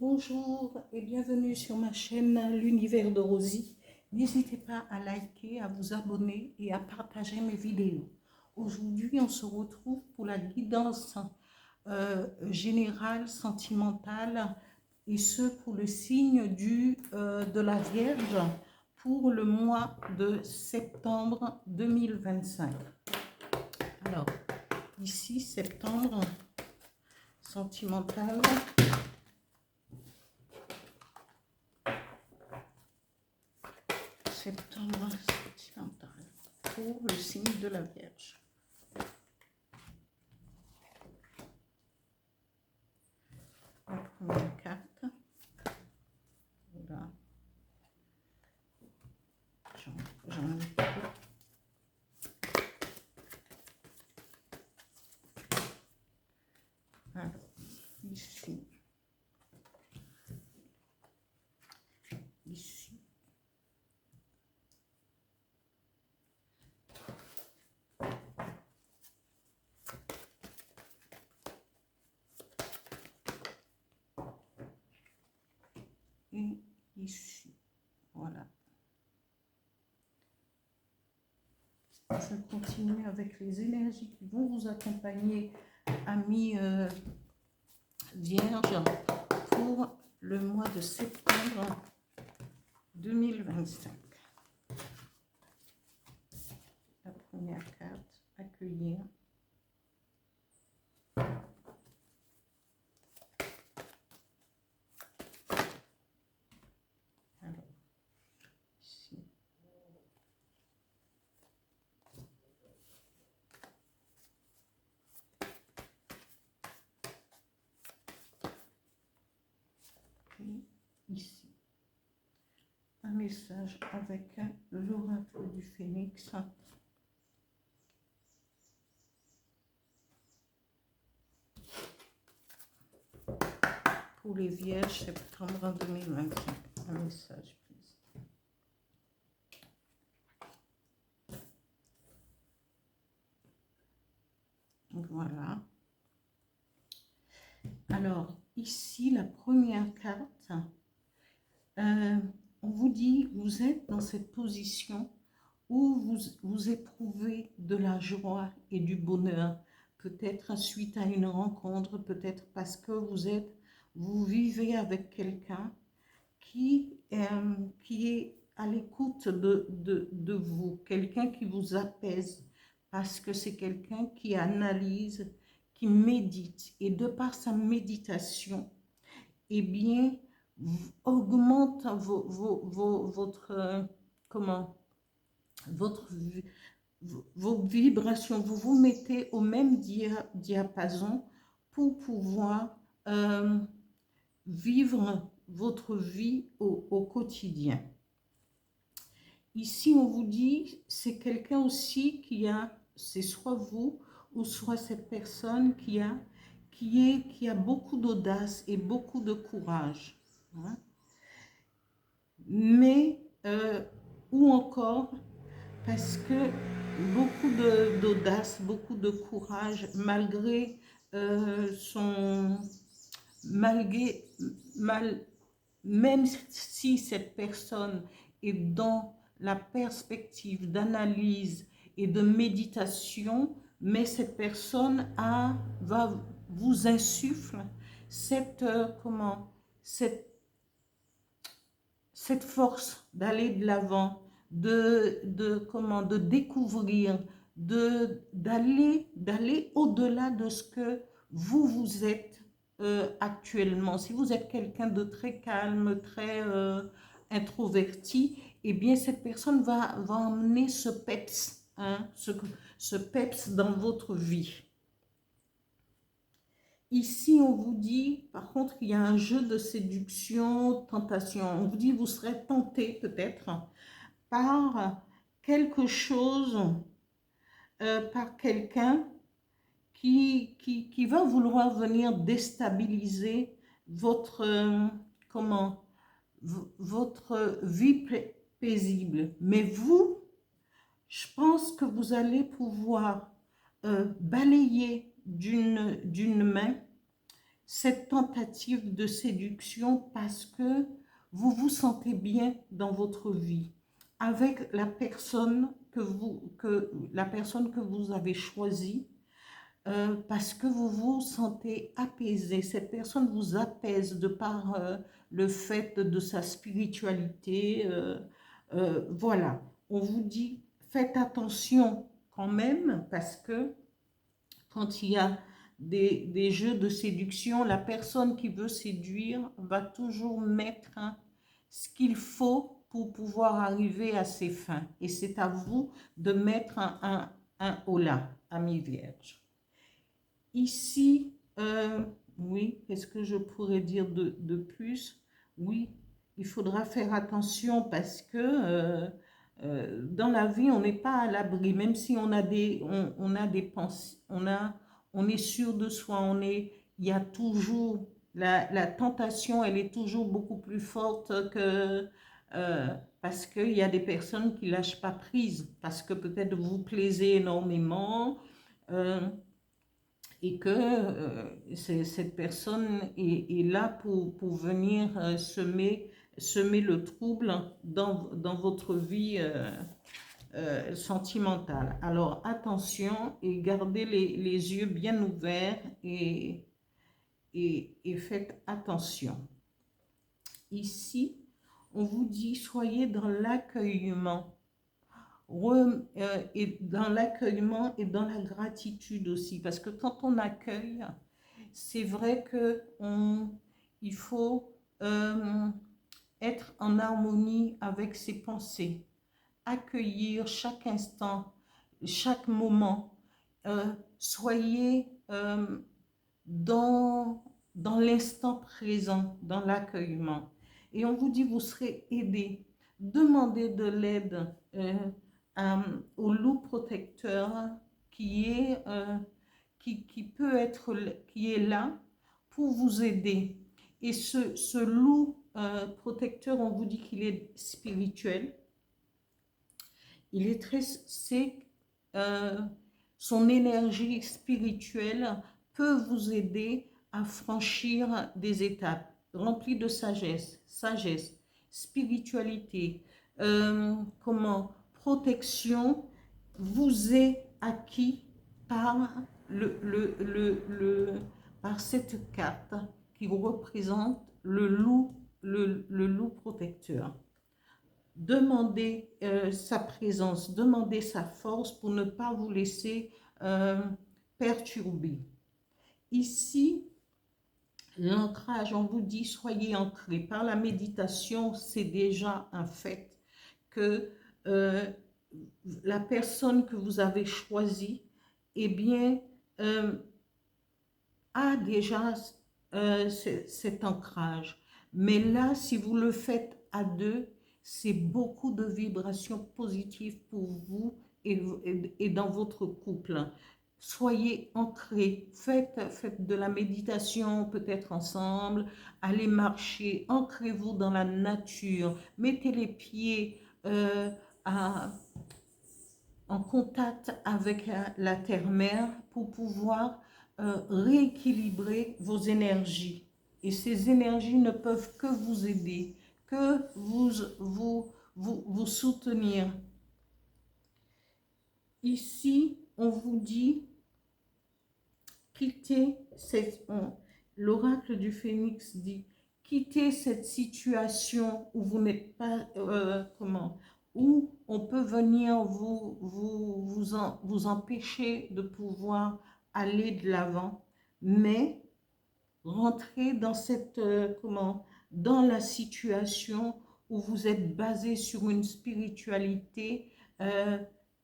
Bonjour et bienvenue sur ma chaîne L'Univers de Rosie. N'hésitez pas à liker, à vous abonner et à partager mes vidéos. Aujourd'hui, on se retrouve pour la guidance générale, sentimentale, et ce pour le signe de la Vierge pour le mois de septembre 2025. Alors, ici, septembre, sentimental. Septembre sentimental pour le signe de la Vierge. La première carte. Voilà. J'en ai beaucoup. Alors, ici. Ici. Et ici. Voilà. Je continue avec les énergies qui vont vous accompagner, amis Vierges, pour le mois de septembre 2025. La première carte, accueillir. Alors, ici. Et ici. Un message avec l'oracle du Phénix. Pour les Vierges, septembre 2025. Un message, please. Voilà. Alors, ici, la première carte, on vous dit, vous êtes dans cette position où vous éprouvez de la joie et du bonheur, peut-être suite à une rencontre, peut-être parce que vous vivez avec quelqu'un qui est à l'écoute de vous, quelqu'un qui vous apaise, parce que c'est quelqu'un qui analyse, qui médite, et de par sa méditation, eh bien, augmente vos vibrations, vous vous mettez au même diapason pour pouvoir vivre votre vie au quotidien. Ici, on vous dit, c'est quelqu'un aussi c'est soit vous ou soit cette personne qui a beaucoup d'audace et beaucoup de courage. Hein? Mais, ou encore, parce que beaucoup d'audace, beaucoup de courage, même si cette personne est dans la perspective d'analyse et de méditation, mais cette personne vous insuffle cette force d'aller de l'avant, de découvrir, d'aller au-delà de ce que vous êtes actuellement. Si vous êtes quelqu'un de très calme, très introverti, eh bien cette personne va emmener ce peps, hein, ce peps dans votre vie. Ici, on vous dit, par contre, qu'il y a un jeu de séduction, tentation. On vous dit, vous serez tenté peut-être par quelque chose, par quelqu'un qui va vouloir venir déstabiliser votre vie paisible. Mais vous, je pense que vous allez pouvoir balayer d'une main cette tentative de séduction parce que vous vous sentez bien dans votre vie avec la personne la personne que vous avez choisie, parce que vous vous sentez apaisé. Cette personne vous apaise de par le fait de sa spiritualité. Voilà, on vous dit, faites attention quand même, parce que quand il y a des jeux de séduction, la personne qui veut séduire va toujours mettre ce qu'il faut pour pouvoir arriver à ses fins. Et c'est à vous de mettre un holà, ami vierge. Ici, oui, qu'est-ce que je pourrais dire de plus? Oui, il faudra faire attention parce que dans la vie, on n'est pas à l'abri, même si on a on a des pensées, on est sûr de soi, il y a toujours, la tentation, elle est toujours beaucoup plus forte que, parce qu'il y a des personnes qui lâchent pas prise, parce que peut-être vous plaisez énormément, et que cette personne est là pour venir semer le trouble dans votre vie sentimentale. Alors attention et gardez les yeux bien ouverts et faites attention. Ici, on vous dit, soyez dans l'accueillement. Et dans l'accueillement et dans la gratitude aussi, parce que quand on accueille, c'est vrai que il faut être en harmonie avec ses pensées, accueillir chaque instant, chaque moment, soyez dans l'instant présent, dans l'accueillement. Et on vous dit, vous serez aidé. Demandez de l'aide au loup protecteur qui peut être, qui est là pour vous aider. Et ce loup protecteur, on vous dit qu'il est spirituel. Il est son énergie spirituelle peut vous aider à franchir des étapes remplies de sagesse, spiritualité, protection vous est acquis par par cette carte qui représente le loup protecteur. Demandez sa présence, demandez sa force pour ne pas vous laisser perturber. Ici, l'ancrage, on vous dit, soyez ancrés. Par la méditation, c'est déjà un fait que la personne que vous avez choisie, eh bien, a déjà cet ancrage. Mais là, si vous le faites à deux, c'est beaucoup de vibrations positives pour vous et dans votre couple. Soyez ancrés, faites de la méditation peut-être ensemble, allez marcher, ancrez-vous dans la nature, mettez les pieds en contact avec la terre-mère pour pouvoir rééquilibrer vos énergies. Et ces énergies ne peuvent que vous aider, que vous soutenir. Ici, on vous dit, quittez, l'oracle du phénix dit, quittez cette situation où vous n'êtes pas, où on peut venir vous empêcher de pouvoir aller de l'avant, mais rentrez dans cette, dans la situation où vous êtes basé sur une spiritualité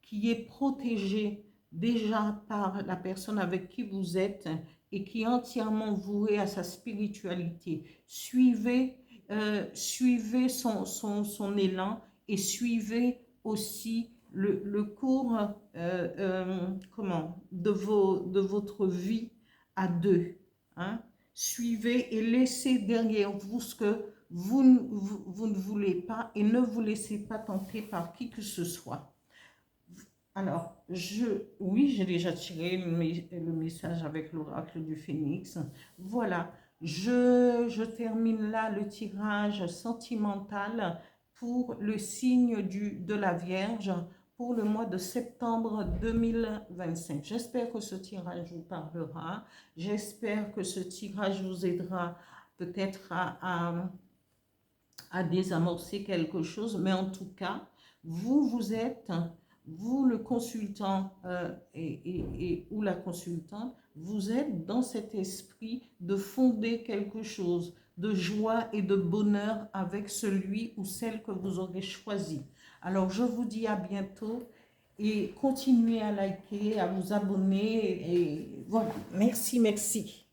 qui est protégée déjà par la personne avec qui vous êtes et qui est entièrement vouée à sa spiritualité. Suivez son élan et suivez aussi le cours de votre vie à deux. Hein? Suivez et laissez derrière vous ce que vous ne voulez pas et ne vous laissez pas tenter par qui que ce soit. Alors, oui, j'ai déjà tiré le message avec l'oracle du Phénix. Voilà, je termine là le tirage sentimental pour le signe de la Vierge pour le mois de septembre 2025. J'espère que ce tirage vous parlera. J'espère que ce tirage vous aidera peut-être à désamorcer quelque chose, mais en tout cas, vous êtes, vous le consultant ou la consultante, vous êtes dans cet esprit de fonder quelque chose de joie et de bonheur avec celui ou celle que vous aurez choisi. Alors, je vous dis à bientôt et continuez à liker, à vous abonner et voilà. Merci, merci.